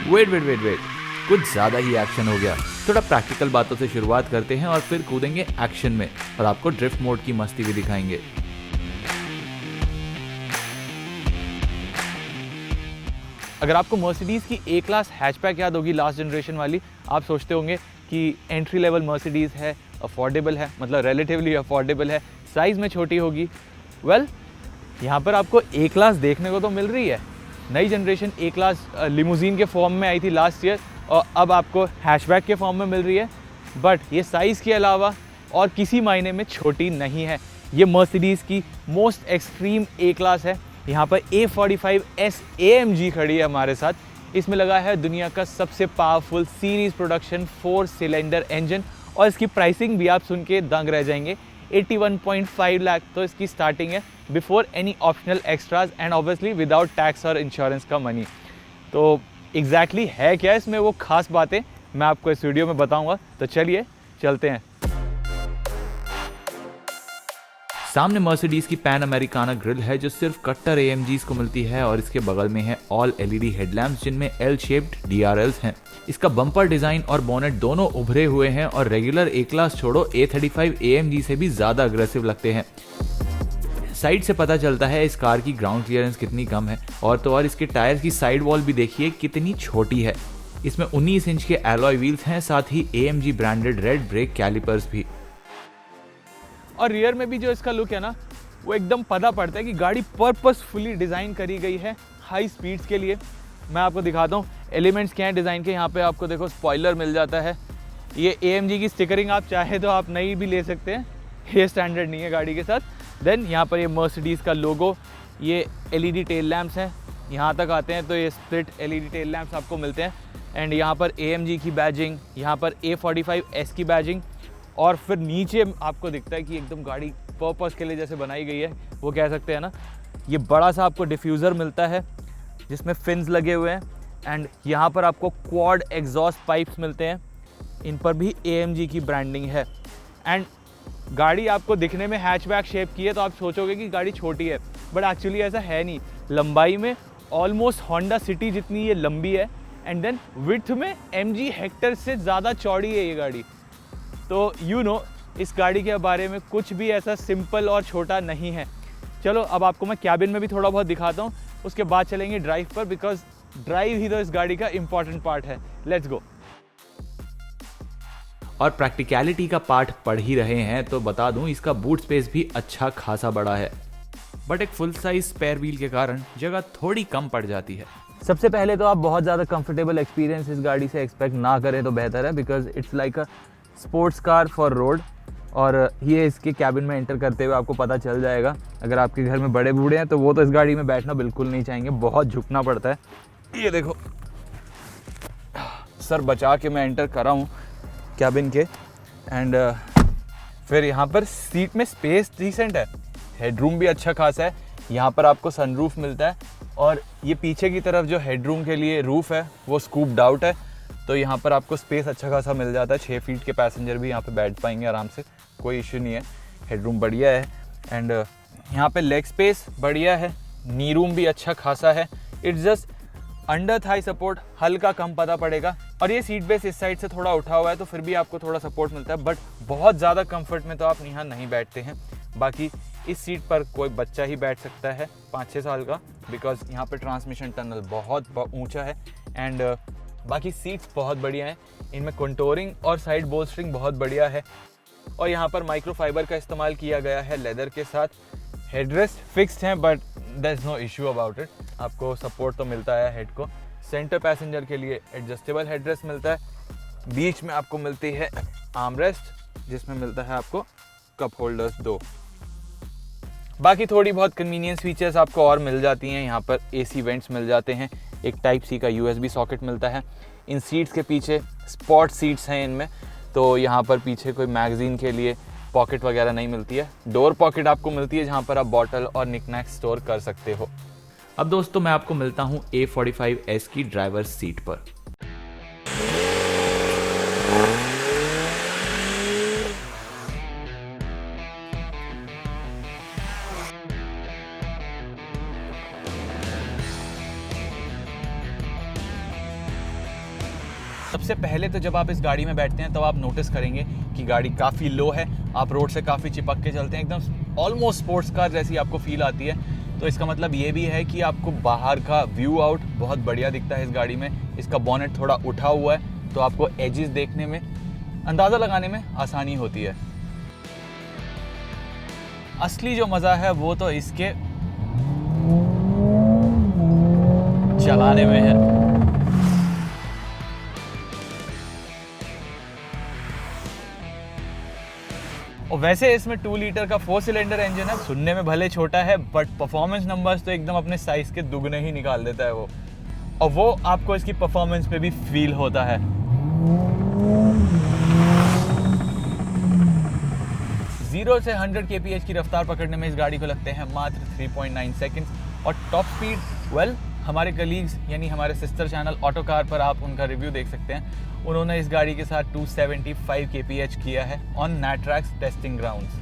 Wait wait wait wait, कुछ ज़्यादा ही action हो गया। थोड़ा प्रैक्टिकल बातों से शुरुआत करते हैं और फिर कूदेंगे एक्शन में और आपको ड्रिफ्ट मोड की मस्ती भी दिखाएंगे। अगर आपको मर्सिडीज़ की ए क्लास हैचबैक याद होगी, लास्ट जनरेशन वाली, आप सोचते होंगे कि एंट्री लेवल मर्सिडीज़ है, अफोर्डेबल है, मतलब रिलेटिवली अफोर्डेबल है, साइज़ में छोटी होगी। वेल, यहाँ पर आपको ए क्लास देखने को तो मिल रही है। नई जनरेशन ए क्लास लिमोजीन के फॉर्म में आई थी लास्ट ईयर और अब आपको हैचबैक के फॉर्म में मिल रही है, बट ये साइज़ के अलावा और किसी मायने में छोटी नहीं है। ये मर्सिडीज़ की मोस्ट एक्सट्रीम ए क्लास है। यहाँ पर A45S AMG खड़ी है हमारे साथ। इसमें लगा है दुनिया का सबसे powerful series production 4 cylinder engine और इसकी प्राइसिंग भी आप सुन के दंग रह जाएंगे। 81.5 लाख तो इसकी स्टार्टिंग है, before any optional extras and obviously without tax और इंश्योरेंस का मनी। तो एग्जैक्टली है क्या इसमें वो खास बातें, मैं आपको इस वीडियो में बताऊंगा। तो चलिए चलते हैं। सामने मर्सिडीज की पैन अमेरिकाना ग्रिल है जो सिर्फ कट्टर AMGs को मिलती है और इसके बगल में है ऑल LED हेडलैम्प्स जिनमें L शेप्ड DRLs हैं। इसका बम्पर डिजाइन और बोनेट दोनों उभरे हुए हैं और रेगुलर ए क्लास छोड़ो A35 AMG से भी ज्यादा अग्रेसिव लगते हैं। साइड से पता चलता है इस कार की ग्राउंड क्लियरेंस कितनी कम है, और तो और इसके टायर की साइड वॉल भी देखिए कितनी छोटी है। इसमें 19 इंच के एलॉय व्हील्स हैं, साथ ही AMG branded red brake calipers भी। और रियर में भी जो इसका लुक है ना, वो एकदम पता पड़ता है कि गाड़ी पर्पसफुली डिज़ाइन करी गई है हाई स्पीड्स के लिए। मैं आपको दिखाता हूँ एलिमेंट्स क्या हैं डिज़ाइन के। यहाँ पे आपको देखो स्पॉइलर मिल जाता है। ये AMG की स्टिकरिंग आप चाहे तो आप नई भी ले सकते हैं, ये स्टैंडर्ड नहीं है गाड़ी के साथ। देन यहाँ पर ये मर्सिडीज़ का लोगो, ये LED टेल लैम्प्स हैं, यहाँ तक आते हैं तो ये स्प्लिट LED टेल लैम्प्स आपको मिलते हैं। एंड यहाँ पर AMG की बैजिंग, यहाँ पर A45S की बैजिंग, और फिर नीचे आपको दिखता है कि एकदम गाड़ी पर्पस के लिए जैसे बनाई गई है, वो कह सकते हैं ना। ये बड़ा सा आपको डिफ्यूज़र मिलता है जिसमें फिन्स लगे हुए हैं, एंड यहाँ पर आपको क्वाड एग्जॉस्ट पाइप्स मिलते हैं, इन पर भी AMG की ब्रांडिंग है। एंड गाड़ी आपको दिखने में हैचबैक शेप की है तो आप सोचोगे कि गाड़ी छोटी है, बट एक्चुअली ऐसा है नहीं। लंबाई में ऑलमोस्ट होंडा सिटी जितनी ये लंबी है, एंड देन विड्थ में MG हेक्टर से ज़्यादा चौड़ी है ये गाड़ी। तो इस गाड़ी के बारे में कुछ भी ऐसा सिंपल और छोटा नहीं है। चलो अब आपको मैं कैबिन में भी थोड़ा बहुत दिखाता हूँ, उसके बाद चलेंगे ड्राइव पर, बिकॉज ड्राइव ही तो इस गाड़ी का इंपॉर्टेंट पार्ट है। Let's go. और प्रैक्टिकलिटी का पार्ट पढ़ ही रहे हैं तो बता दूं इसका बूट स्पेस भी अच्छा खासा बड़ा है, बट एक फुल साइज स्पेयर व्हील के कारण जगह थोड़ी कम पड़ जाती है। सबसे पहले तो आप बहुत ज़्यादा कंफर्टेबल एक्सपीरियंस इस गाड़ी से एक्सपेक्ट ना करें तो बेहतर है, because it's like a sports car for road. और ये इसके कैबिन में एंटर करते हुए आपको पता चल जाएगा। अगर आपके घर में बड़े बूढ़े हैं तो वो तो इस गाड़ी में बैठना बिल्कुल नहीं चाहेंगे, बहुत झुकना पड़ता है। ये देखो, सर बचा के मैं एंटर कर रहा हूँ कैबिन के। एंड फिर यहाँ पर सीट में स्पेस डिसेंट है, हेडरूम भी अच्छा खासा है। यहाँ पर आपको सनरूफ मिलता है और ये पीछे की तरफ जो हेडरूम के लिए रूफ है वो स्कूप्ड आउट है, तो यहाँ पर आपको स्पेस अच्छा खासा मिल जाता है। 6 फीट के पैसेंजर भी यहाँ पे बैठ पाएंगे आराम से, कोई इशू नहीं है। हेडरूम बढ़िया है एंड यहाँ पे लेग स्पेस बढ़िया है, नी रूम भी अच्छा खासा है। It's just under Thai support हल्का कम पता पड़ेगा, और ये सीट बेस इस साइड से थोड़ा उठा हुआ है तो फिर भी आपको थोड़ा सपोर्ट मिलता है, बट बहुत ज़्यादा कंफर्ट में तो आप यहाँ नहीं बैठते हैं। बाकी इस सीट पर कोई बच्चा ही बैठ सकता है 5-6 साल का, बिकॉज यहाँ पे ट्रांसमिशन टनल बहुत ऊंचा है। एंड बाकी सीट्स बहुत बढ़िया हैं, इनमें कंटोरिंग और साइड बोल्स्टरिंग बहुत बढ़िया है, और यहाँ पर माइक्रोफाइबर का इस्तेमाल किया गया है लेदर के साथ। हेडरेस्ट फिक्स्ड हैं but there is no issue about it, आपको सपोर्ट तो मिलता है हेड को। सेंटर पैसेंजर के लिए एडजस्टेबल हेडरेस्ट मिलता है। बीच में आपको मिलती है आर्मरेस्ट जिसमें मिलता है आपको कप होल्डर्स 2। बाकी थोड़ी बहुत कन्वीनियंस फीचर्स आपको और मिल जाती हैं। यहाँ पर AC वेंट्स मिल जाते हैं, एक टाइप C का USB सॉकेट मिलता है। इन सीट्स के पीछे स्पॉट सीट्स हैं इनमें, तो यहाँ पर पीछे कोई मैगजीन के लिए पॉकेट वगैरह नहीं मिलती है। डोर पॉकेट आपको मिलती है जहाँ पर आप बॉटल और निकनैक स्टोर कर सकते हो। अब दोस्तों मैं आपको मिलता हूँ A45S की ड्राइवर सीट पर। सबसे पहले तो जब आप इस गाड़ी में बैठते हैं तो आप नोटिस करेंगे कि गाड़ी काफ़ी लो है, आप रोड से काफ़ी चिपक के चलते हैं, एकदम ऑलमोस्ट स्पोर्ट्स कार जैसी आपको फील आती है। तो इसका मतलब ये भी है कि आपको बाहर का व्यू आउट बहुत बढ़िया दिखता है इस गाड़ी में। इसका बॉनेट थोड़ा उठा हुआ है तो आपको एजेस देखने में, अंदाज़ा लगाने में आसानी होती है। असली जो मज़ा है वो तो इसके चलाने में है। और वैसे इसमें 2 लीटर का 4 सिलेंडर इंजन है, सुनने में भले छोटा है बट परफॉर्मेंस नंबर्स तो एकदम अपने साइज के दुगने ही निकाल देता है वो, और वो आपको इसकी परफॉर्मेंस पे भी फील होता है। 0 से 100 kph की रफ्तार पकड़ने में इस गाड़ी को लगते हैं मात्र 3.9 सेकंड्स। और टॉप स्पीड हमारे कलीग्स यानी हमारे सिस्टर चैनल ऑटो कार पर आप उनका रिव्यू देख सकते हैं। उन्होंने इस गाड़ी के साथ 275 kph किया है ऑन नैट्रैक्स टेस्टिंग ग्राउंड्स।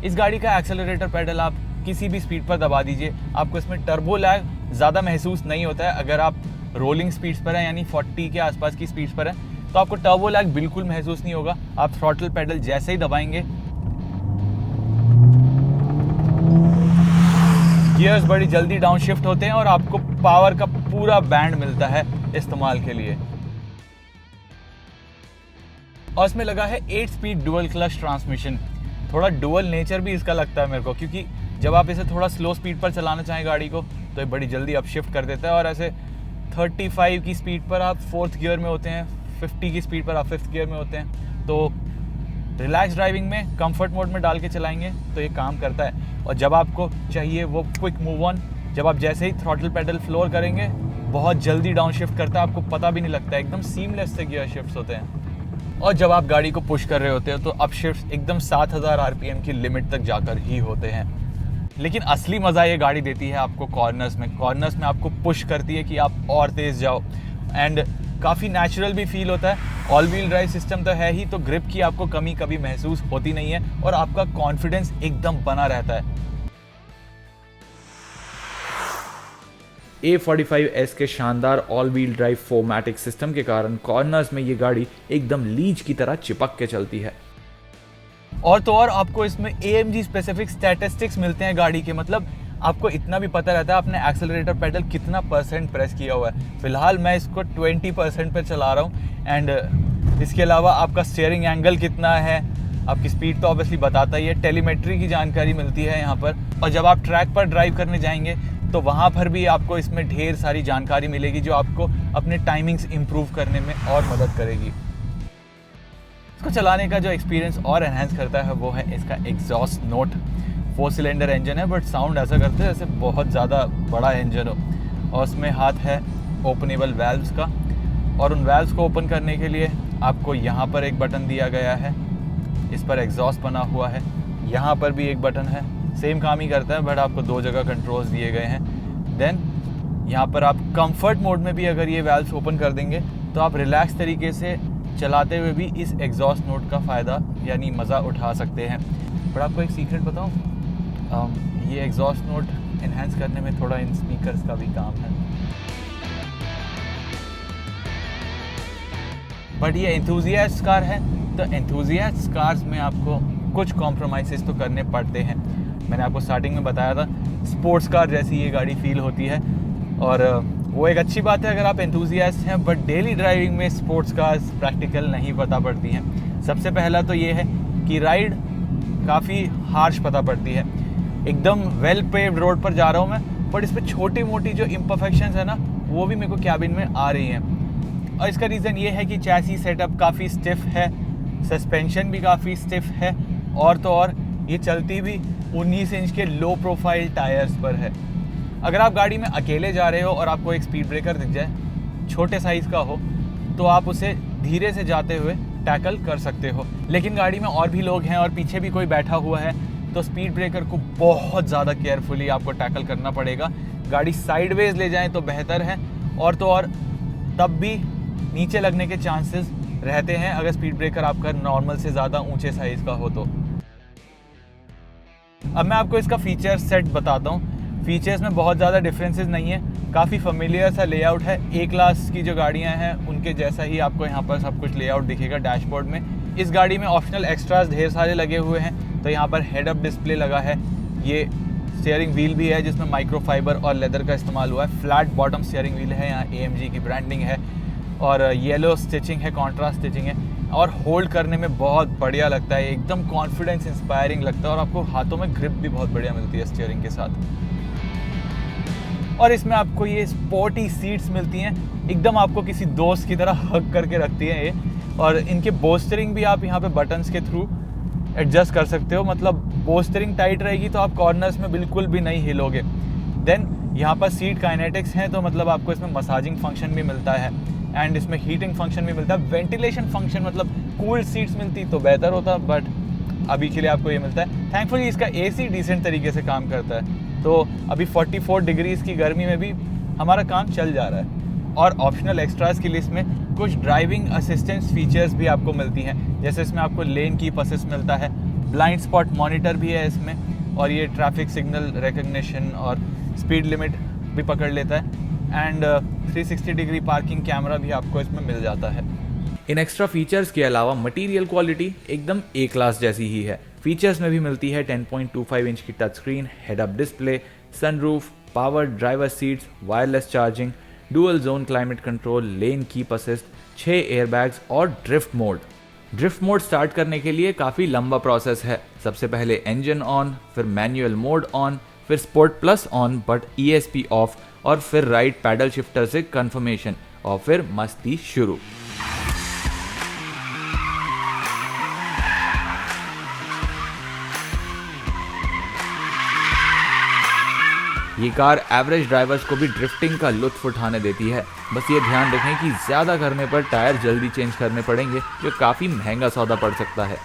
इस गाड़ी का एक्सेलरेटर पेडल आप किसी भी स्पीड पर दबा दीजिए, आपको इसमें टर्बो लैग ज़्यादा महसूस नहीं होता है। अगर आप रोलिंग स्पीड्स पर हैं यानी 40 के आसपास की स्पीड्स पर हैं तो आपको टर्बो लैग बिल्कुल महसूस नहीं होगा। आप थ्रॉटल पेडल जैसे ही दबाएंगे गियर्स बड़ी जल्दी डाउन शिफ्ट होते हैं और आपको पावर का पूरा बैंड मिलता है इस्तेमाल के लिए। और इसमें लगा है 8 स्पीड डुअल क्लच ट्रांसमिशन। थोड़ा डुअल नेचर भी इसका लगता है मेरे को, क्योंकि जब आप इसे थोड़ा स्लो स्पीड पर चलाना चाहें गाड़ी को तो ये बड़ी जल्दी अप शिफ्ट कर देता है। और ऐसे 35 की स्पीड पर आप 4th गियर में होते हैं, 50 की स्पीड पर आप 5th गियर में होते हैं, तो रिलैक्स ड्राइविंग में कंफर्ट मोड में डाल के चलाएंगे तो ये काम करता है। और जब आपको चाहिए वो क्विक मूव ऑन, जब आप जैसे ही थ्रॉटल पेडल फ्लोर करेंगे बहुत जल्दी डाउन शिफ्ट करता है, आपको पता भी नहीं लगता, एकदम सीमलेस से गियर शिफ्ट्स होते हैं। और जब आप गाड़ी को पुश कर रहे होते हैं तो अप शिफ्ट एकदम 7000 RPM की लिमिट तक जाकर ही होते हैं। लेकिन असली मज़ा ये गाड़ी देती है आपको कॉर्नर्स में आपको पुश करती है कि आप और तेज़ जाओ, एंड काफ़ी नेचुरल भी फील होता है। ऑल व्हील ड्राइव सिस्टम तो है ही, तो ग्रिप की आपको कमी कभी महसूस होती नहीं है और आपका कॉन्फिडेंस एकदम बना रहता है। A45S के शानदार all wheel drive 4MATIC system के कारण कॉर्नर्स में ये गाड़ी एकदम लीच की तरह चिपक के चलती है। और तो और आपको इसमें AMG स्पेसिफिक स्टैटिस्टिक्स मिलते हैं गाड़ी के, मतलब आपको इतना भी पता रहता है आपने एक्सेलरेटर पेडल कितना % प्रेस किया हुआ है। फिलहाल मैं इसको 20% पे चला रहा हूँ, एंड इसके अलावा आपका स्टीयरिंग एंगल कितना है, आपकी स्पीड तो ऑब्वियसली बताता ही है, टेलीमेट्री की जानकारी मिलती है यहाँ पर। और जब आप ट्रैक पर ड्राइव करने जाएंगे तो वहाँ पर भी आपको इसमें ढेर सारी जानकारी मिलेगी जो आपको अपने टाइमिंग्स इम्प्रूव करने में और मदद करेगी। इसको चलाने का जो एक्सपीरियंस और एनहांस करता है वो है इसका एग्जॉस्ट नोट। 4 सिलेंडर इंजन है बट साउंड ऐसा करते हैं जैसे बहुत ज़्यादा बड़ा इंजन हो। और उसमें हाथ है ओपनेबल वैल्व्स का, और उन वैल्व्स को ओपन करने के लिए आपको यहाँ पर एक बटन दिया गया है, इस पर एग्जॉस्ट बना हुआ है, यहाँ पर भी एक बटन है, सेम काम ही करता है बट आपको 2 जगह कंट्रोल्स दिए गए हैं। देन यहाँ पर आप कंफर्ट मोड में भी अगर ये वैल्व्स ओपन कर देंगे तो आप रिलैक्स तरीके से चलाते हुए भी इस एग्जॉस्ट नोट का फ़ायदा यानी मज़ा उठा सकते हैं। पर आपको एक सीक्रेट बताऊँ, ये एग्जॉस्ट नोट इन्हेंस करने में थोड़ा इन स्पीकर्स का भी काम है। बट ये एंथुसियास्ट कार है, तो एंथुसियास्ट कार्स में आपको कुछ कॉम्प्रोमाइज़ तो करने पड़ते हैं। मैंने आपको स्टार्टिंग में बताया था स्पोर्ट्स कार जैसी ये गाड़ी फील होती है, और वो एक अच्छी बात है अगर आप एंथुसियास्ट हैं। बट डेली ड्राइविंग में स्पोर्ट्स कार्स प्रैक्टिकल नहीं पता पड़ती हैं। सबसे पहला तो ये है कि राइड काफ़ी हार्श पता पड़ती है। एकदम वेल पेव्ड रोड पर जा रहा हूँ मैं, बट इस पर छोटी मोटी जो इम्परफेक्शंस है ना वो भी मेरे को कैबिन में आ रही हैं। और इसका रीज़न ये है कि चैसी सेटअप काफ़ी स्टिफ है, सस्पेंशन भी काफ़ी स्टिफ है, और तो और ये चलती भी 19 इंच के लो प्रोफाइल टायर्स पर है। अगर आप गाड़ी में अकेले जा रहे हो और आपको एक स्पीड ब्रेकर दिख जाए छोटे साइज़ का हो तो आप उसे धीरे से जाते हुए टैकल कर सकते हो। लेकिन गाड़ी में और भी लोग हैं और पीछे भी कोई बैठा हुआ है तो स्पीड ब्रेकर को बहुत ज़्यादा केयरफुली आपको टैकल करना पड़ेगा। गाड़ी साइडवेज ले जाएं तो बेहतर है, और तो और तब भी नीचे लगने के चांसेस रहते हैं अगर स्पीड ब्रेकर आपका नॉर्मल से ज़्यादा ऊंचे साइज़ का हो तो। अब मैं आपको इसका फीचर सेट बताता हूँ। फीचर्स में बहुत ज़्यादा डिफरेंसेस नहीं है, काफ़ी फेमिलियर सा लेआउट है। ए क्लास की जो गाड़ियाँ हैं उनके जैसा ही आपको यहाँ पर सब कुछ लेआउट दिखेगा डैशबोर्ड में। इस गाड़ी में ऑप्शनल एक्स्ट्राज ढेर सारे लगे हुए हैं। तो यहाँ पर हेड अप डिस्प्ले लगा है, ये स्टीयरिंग व्हील भी है जिसमें माइक्रोफाइबर और लेदर का इस्तेमाल हुआ है। फ्लैट बॉटम स्टीयरिंग व्हील है, यहाँ AMG की ब्रांडिंग है और येलो स्टिचिंग है, कॉन्ट्रास्ट स्टिचिंग है और होल्ड करने में बहुत बढ़िया लगता है, एकदम कॉन्फिडेंस इंस्पायरिंग लगता है और आपको हाथों में ग्रिप भी बहुत बढ़िया मिलती है स्टीयरिंग के साथ। और इसमें आपको ये स्पोर्टी सीट्स मिलती हैं, एकदम आपको किसी दोस्त की तरह हग करके रखती हैं ये। और इनके बोस्टरिंग भी आप यहाँ पे बटन्स के थ्रू एडजस्ट कर सकते हो, मतलब बोस्टरिंग टाइट रहेगी तो आप कॉर्नर्स में बिल्कुल भी नहीं हिलोगे। देन यहाँ पर सीट काइनेटिक्स हैं, तो मतलब आपको इसमें मसाजिंग फंक्शन भी मिलता है एंड इसमें हीटिंग फंक्शन भी मिलता है। वेंटिलेशन फंक्शन मतलब कूल्ड सीट्स मिलती तो बेहतर होता, बट अभी के लिए आपको ये मिलता है। थैंकफुली इसका AC डिसेंट तरीके से काम करता है, तो अभी 44 डिग्रीज की गर्मी में भी हमारा काम चल जा रहा है। और ऑप्शनल एक्स्ट्रास की लिस्ट में कुछ ड्राइविंग असिस्टेंस फीचर्स भी आपको मिलती हैं, जैसे इसमें आपको लेन कीप असिस्ट मिलता है, ब्लाइंड स्पॉट मॉनिटर भी है इसमें और ये ट्रैफिक सिग्नल रिकग्निशन और स्पीड लिमिट भी पकड़ लेता है एंड 360 डिग्री पार्किंग कैमरा भी आपको इसमें मिल जाता है। इन एक्स्ट्रा फीचर्स के अलावा मटेरियल क्वालिटी एकदम A क्लास जैसी ही है। फीचर्स में भी मिलती है 10.25 इंच की touch screen, head up display, sunroof, power driver seats, wireless charging, dual zone climate control, lane keep assist, 6 airbags और drift mode. Drift mode start करने के लिए काफ़ी लंबा प्रोसेस है। सबसे पहले इंजन ऑन, फिर मैनुअल मोड ऑन, फिर sport plus on but ESP off और फिर राइट पैडल शिफ्टर से कंफर्मेशन और फिर मस्ती शुरू। ये कार एवरेज ड्राइवर्स को भी ड्रिफ्टिंग का लुत्फ उठाने देती है। बस ये ध्यान रखें कि ज़्यादा करने पर टायर जल्दी चेंज करने पड़ेंगे, जो काफ़ी महंगा सौदा पड़ सकता है।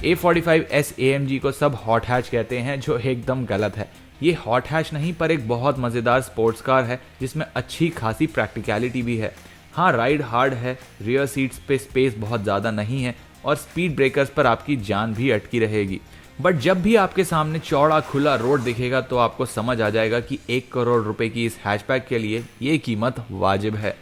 A45S AMG को सब हॉट हैच कहते हैं, जो एकदम गलत है। ये हॉट हैच नहीं पर एक बहुत मज़ेदार स्पोर्ट्स कार है जिसमें अच्छी खासी प्रैक्टिकलिटी भी है। हाँ, राइड हार्ड है, रियर सीट्स पे स्पेस बहुत ज़्यादा नहीं है और स्पीड ब्रेकर्स पर आपकी जान भी अटकी रहेगी। बट जब भी आपके सामने चौड़ा खुला रोड दिखेगा तो आपको समझ आ जाएगा कि 1 करोड़ रुपए की इस हैचबैक के लिए ये कीमत वाजिब है।